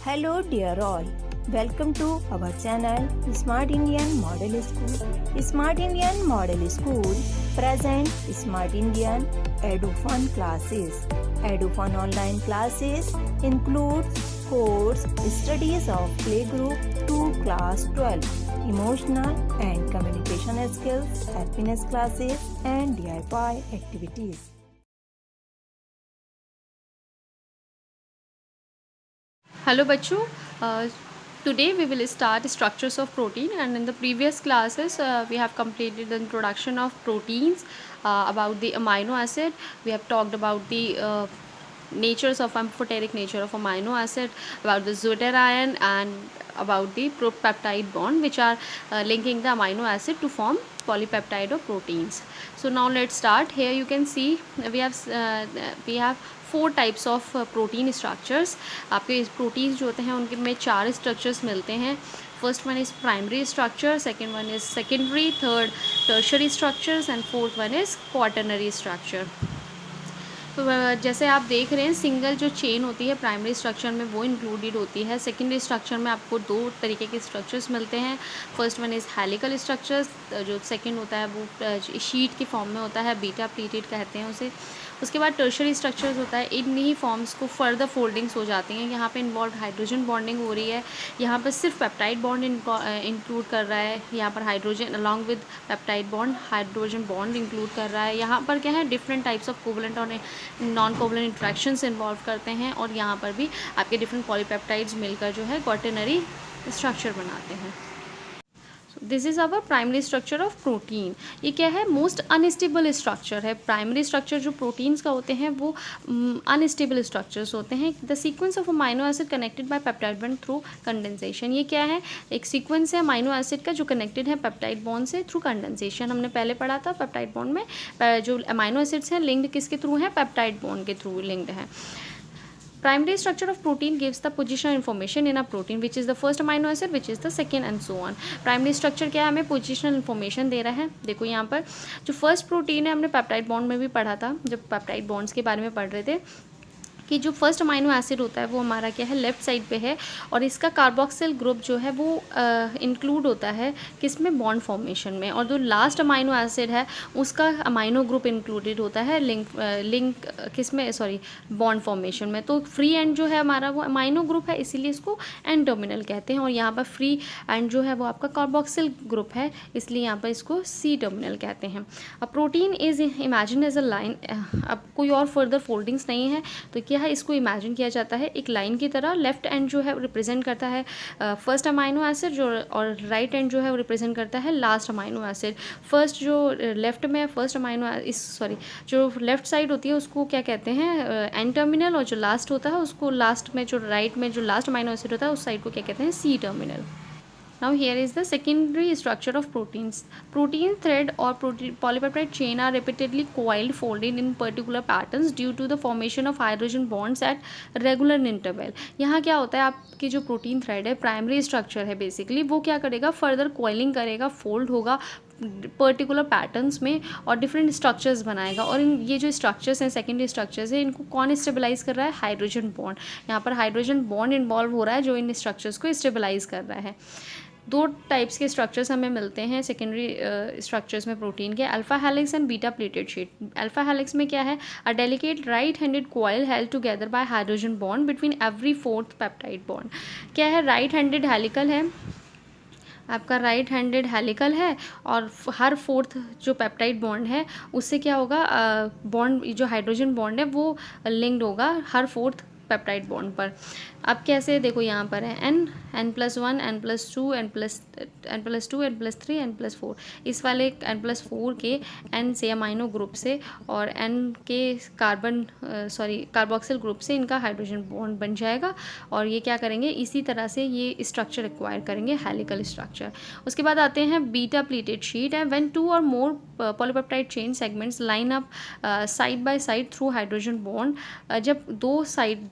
Hello dear all, welcome to our channel Smart Indian Model School. Smart Indian Model School present Smart Indian EduFun classes. EduFun online classes includes course studies of playgroup to class 12, emotional and communication skills, happiness classes and DIY activities. Hello बच्चों, today we will start structures of protein, and in the previous classes we have completed the introduction of proteins, about the amino acid. We have talked about the natures of amphoteric nature of amino acid, about the deuterion, and about the peptide bond, which are linking the amino acid to form polypeptide of proteins. So now let's start. Here you can see we have 4 types of protein structures. आपके proteins जो होते हैं उनके में 4 structures मिलते हैं. First one is primary structure, second one is secondary, third tertiary structures and fourth one is quaternary structure. तो जैसे आप देख रहे हैं, सिंगल जो चेन होती है प्राइमरी स्ट्रक्चर में वो इंक्लूडेड होती है. सेकेंडरी स्ट्रक्चर में आपको 2 तरीके के स्ट्रक्चर्स मिलते हैं. First one is helical structures, जो सेकेंड होता है वो शीट के फॉर्म में होता है, बीटा प्लीटेड कहते हैं उसे. उसके बाद टर्शरी स्ट्रक्चर्स होता है, इन ही फॉर्म्स को फर्दर फोल्डिंग्स हो जाती हैं. यहाँ पे इन्वॉल्व हाइड्रोजन बॉन्डिंग हो रही है. यहाँ पर सिर्फ पेप्टाइड बॉन्ड इंक्लूड कर रहा है. यहाँ पर hydrogen along with peptide bond hydrogen bond include कर रहा है. यहाँ पर क्या है, डिफरेंट टाइप्स ऑफ कोवलेंट और नॉन कोवलेंट इंट्रैक्शंस इन्वॉल्व करते हैं. और यहाँ पर भी आपके डिफरेंट पॉलीपेप्टाइड्स मिलकर जो है क्वाटरनरी स्ट्रक्चर बनाते हैं. This is our primary structure of protein. ये क्या है, मोस्ट अनस्टेबल स्ट्रक्चर है. प्राइमरी स्ट्रक्चर जो प्रोटीन्स का होते हैं वो अनस्टेबल स्ट्रक्चर्स होते हैं. The sequence of amino acid connected by peptide bond through condensation. ये क्या है, एक सीक्वेंस है अमाइनो एसिड का जो कनेक्टेड है पेप्टाइड बॉन्ड से थ्रू कंडेंसेशन. हमने पहले पढ़ा था पेप्टाइड बॉन्ड में जो अमाइनो एसिड्स हैं लिंक्ड किसके थ्रू हैं, पेप्टाइड बॉन्ड के थ्रू लिंक्ड हैं. Primary structure of protein gives the positional information in a protein, which is the first amino acid, which is the second, and so on. Primary structure क्या है, हमें positional information दे रहा है. देखो यहाँ पर जो फर्स्ट प्रोटीन है, हमने पेप्टाइड बॉन्ड में भी पढ़ा था जब पेप्टाइड बॉन्ड्स के बारे में पढ़ रहे थे, कि जो फर्स्ट अमाइनो एसिड होता है वो हमारा क्या है, लेफ़्ट साइड पे है. और इसका कार्बोक्सिल ग्रुप जो है वो इंक्लूड होता है किसमें, बॉन्ड फॉर्मेशन में. और जो लास्ट अमाइनो एसिड है उसका अमाइनो ग्रुप इंक्लूडेड होता है लिंक किसमें, सॉरी, बॉन्ड फॉर्मेशन में. तो फ्री एंड जो है हमारा वो अमाइनो ग्रुप है, इसीलिए इसको एन टर्मिनल कहते हैं. और यहाँ पर फ्री एंड जो है वो आपका कार्बोक्सिल ग्रुप है, इसलिए यहाँ पर इसको सी टर्मिनल कहते हैं. अब protein is imagine as a line. अब कोई और फर्दर फोल्डिंग्स नहीं है, तो क्या है, इसको इमेजिन किया जाता है एक लाइन की तरह. लेफ्ट एंड जो है रिप्रेजेंट करता है फर्स्ट अमाइनो एसिड, जो और राइट एंड जो है वो रिप्रेजेंट करता है लास्ट अमाइनो एसिड. फर्स्ट जो लेफ्ट में फर्स्ट अमाइनो जो लेफ्ट साइड होती है उसको क्या कहते हैं, एन टर्मिनल. और जो लास्ट होता है उसको लास्ट में, जो राइट में जो लास्ट अमाइनो एसिड होता है उस साइड को क्या कहते हैं, C terminal. Now here is the secondary structure of proteins. Protein thread or polypeptide chain are repeatedly coiled, folded in particular patterns due to the formation of hydrogen bonds at regular interval. यहाँ क्या होता है, आपकी जो protein thread है primary structure है basically, वो क्या करेगा, फर्दर कोइलिंग करेगा, फोल्ड होगा पर्टिकुलर पैटर्न्स में और डिफरेंट स्ट्रक्चर्स बनाएगा. और इन ये जो स्ट्रक्चर्स हैं, सेकेंडरी स्ट्रक्चर्स हैं, इनको कौन स्टेबलाइज कर रहा है, हाइड्रोजन बॉन्ड. यहाँ पर हाइड्रोजन बॉन्ड इन्वॉल्व हो रहा है जो इन स्ट्रक्चर्स को स्टेबलाइज कर रहा है. 2 टाइप्स के स्ट्रक्चर्स हमें मिलते हैं सेकेंडरी स्ट्रक्चर्स में प्रोटीन के, alpha helix and beta pleated sheet. Alpha helix में क्या है, a delicate right handed coil held together by hydrogen bond between every 4th peptide bond. क्या है, राइट हैंडेड हेलिकल है, आपका राइट हैंडेड हेलिकल है. और हर 4th जो पेप्टाइड बॉन्ड है उससे क्या होगा, बॉन्ड जो हाइड्रोजन बॉन्ड है वो लिंक्ड होगा हर 4th पेप्टाइड बॉन्ड पर. अब कैसे, देखो यहाँ पर है n+1, n+2, n+2, n+3, n+4. इस वाले n+4 के n से अमाइनो ग्रुप से और n के कार्बोक्सिल ग्रुप से इनका हाइड्रोजन बॉन्ड बन जाएगा. और ये क्या करेंगे, इसी तरह से ये स्ट्रक्चर एक्वायर करेंगे, हेलिकल स्ट्रक्चर. उसके बाद आते हैं बीटा प्लेटेड शीट है. व्हेन 2 और more polypeptide chain segments line up side by side through hydrogen bond. जब 2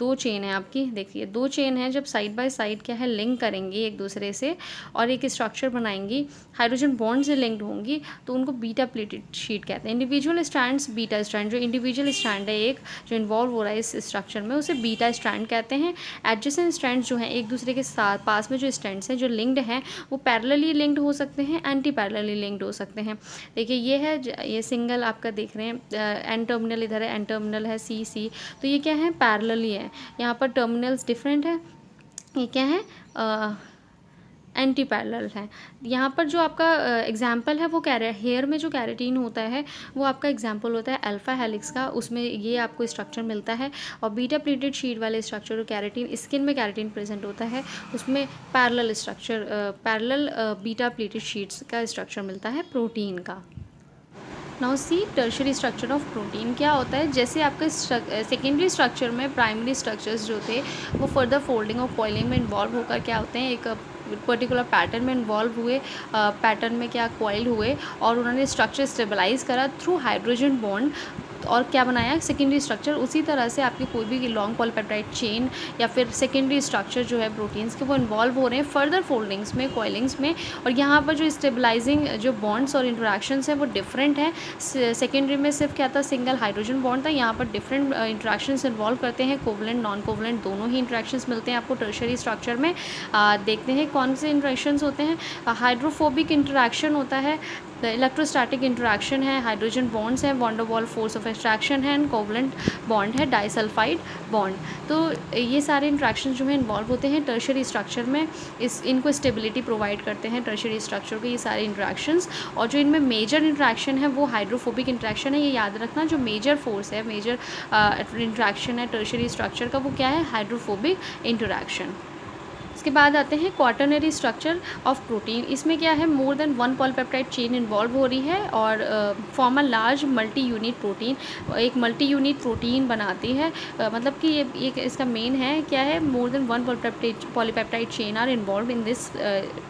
दो चेन है आपकी, देखिए दो चेन है, जब साइड बाय साइड क्या है लिंक करेंगी एक दूसरे से और एक स्ट्रक्चर बनाएंगी, हाइड्रोजन बॉन्ड से लिंक्ड होंगी, तो उनको बीटा प्लेटेड शीट कहते हैं। इंडिविजुअल स्ट्रैंड्स बीटा स्ट्रैंड, जो इंडिविजुअल स्ट्रैंड है एक जो इन्वॉल्व हो रहा है इस स्ट्रक्चर में, उसे बीटा स्ट्रैंड कहते हैं। एडजेसेंट स्ट्रैंड्स जो हैं एक दूसरे के साथ पास में जो स्ट्रैंड्स हैं जो लिंक्ड हैं वो पैरेलली लिंक्ड हो सकते हैं, एंटी पैरेलली लिंक्ड हो सकते हैं। देखिए ये है, ये सिंगल आपका देख रहे हैं, एन टर्मिनल इधर है, एन टर्मिनल है सी सी, तो ये क्या है पैरेलली है, यहाँ पर टर्मिनल्स डिफरेंट है, ये क्या है एंटी पैरेलल है। यहाँ पर जो आपका एग्जाम्पल है वो हेयर में जो कैरेटीन होता है वो आपका एग्जाम्पल होता है अल्फा हेलिक्स का, उसमें ये आपको स्ट्रक्चर मिलता है। और बीटा प्लेटेड शीट वाले स्ट्रक्चर जो कैरेटीन, स्किन में कैरेटीन प्रेजेंट होता है उसमें parallel structure, parallel beta pleated sheets का स्ट्रक्चर मिलता है प्रोटीन का। Now see tertiary structure of protein क्या होता है। जैसे आपके सेकेंडरी स्ट्रक्चर में प्राइमरी स्ट्रक्चर्स जो थे वो फर्दर फोल्डिंग और कॉइलिंग में इन्वॉल्व होकर क्या होते हैं, एक पर्टिकुलर पैटर्न में इन्वॉल्व हुए, पैटर्न में क्या कॉइल हुए और उन्होंने स्ट्रक्चर स्टेबलाइज करा थ्रू हाइड्रोजन बॉन्ड और क्या बनाया सेकेंडरी स्ट्रक्चर। उसी तरह से आपकी कोई भी लॉन्ग पॉलीपेप्टाइड चेन या फिर सेकेंडरी स्ट्रक्चर जो है प्रोटीन्स के वो इन्वॉल्व हो रहे हैं फर्दर फोल्डिंग्स में, कॉइलिंग्स में, और यहाँ पर जो स्टेबलाइजिंग जो बॉन्ड्स और इंटरेक्शंस हैं वो डिफरेंट है। सेकेंडरी में सिर्फ क्या था, सिंगल हाइड्रोजन बॉन्ड था, यहाँ पर डिफरेंट इंटरेक्शंस इन्वॉल्व करते हैं, कोवलेंट नॉन कोवलेंट दोनों ही इंटरेक्शंस मिलते हैं आपको टर्शरी स्ट्रक्चर में। देखते हैं कौन से इंटरेक्शंस होते हैं। हाइड्रोफोबिक इंटरेक्शन होता है, इलेक्ट्रोस्टैटिक इंटरेक्शन है, हाइड्रोजन बॉन्ड्स हैं, van der Waals force of attraction है, एंड कोवलेंट बॉन्ड है, डाइसल्फाइड बॉन्ड। तो ये सारे इंटरेक्शन जो है इन्वॉल्व होते हैं टर्शरी स्ट्रक्चर में, इनको स्टेबिलिटी प्रोवाइड करते हैं टर्शरी स्ट्रक्चर के ये सारे इंटरेक्शंस। और जो इनमें मेजर इंटरेक्शन है वो हाइड्रोफोबिक इंटरेक्शन है, ये याद रखना। जो मेजर फोर्स है, मेजर इंटरेक्शन है टर्शरी स्ट्रक्चर का वो क्या है, हाइड्रोफोबिक इंटरेक्शन। इसके बाद आते हैं क्वाटरनरी स्ट्रक्चर ऑफ प्रोटीन। इसमें क्या है, more than one polypeptide chain involve हो रही है और form a large multi unit protein, एक मल्टी यूनिट प्रोटीन बनाती है। मतलब कि ये इसका मेन है क्या है, more than one polypeptide chain are involve in this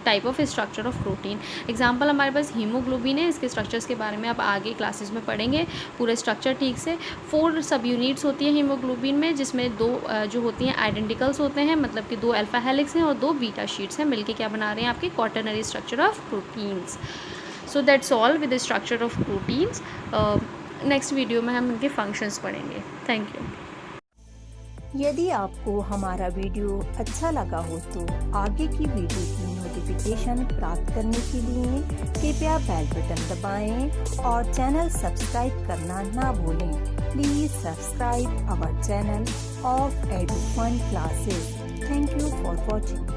type of structure of protein. Example हमारे पास हीमोग्लोबिन है, इसके स्ट्रक्चर्स के बारे में आप आगे क्लासेस में पढ़ेंगे पूरा स्ट्रक्चर ठीक से। 4 सब यूनिट्स होती हैं हीमोग्लोबिन में, जिसमें 2 जो होती हैं आइडेंटिकल्स होते हैं, मतलब कि 2 अल्फा हेलिक्स और 2 बीटा शीट्स हैं, मिलके क्या बना रहे हैं आपके quaternary structure of proteins. So that's all with the structure of proteins. Next video में हम इनके फंक्शंस पढ़ेंगे। Thank you. यदि आपको हमारा वीडियो अच्छा लगा हो तो आगे की वीडियो की नोटिफिकेशन प्राप्त करने के लिए कृपया बेल बटन दबाएं और चैनल सब्सक्राइब करना ना भूलें। Please subscribe our channel of Edufun classes. Thank you for watching.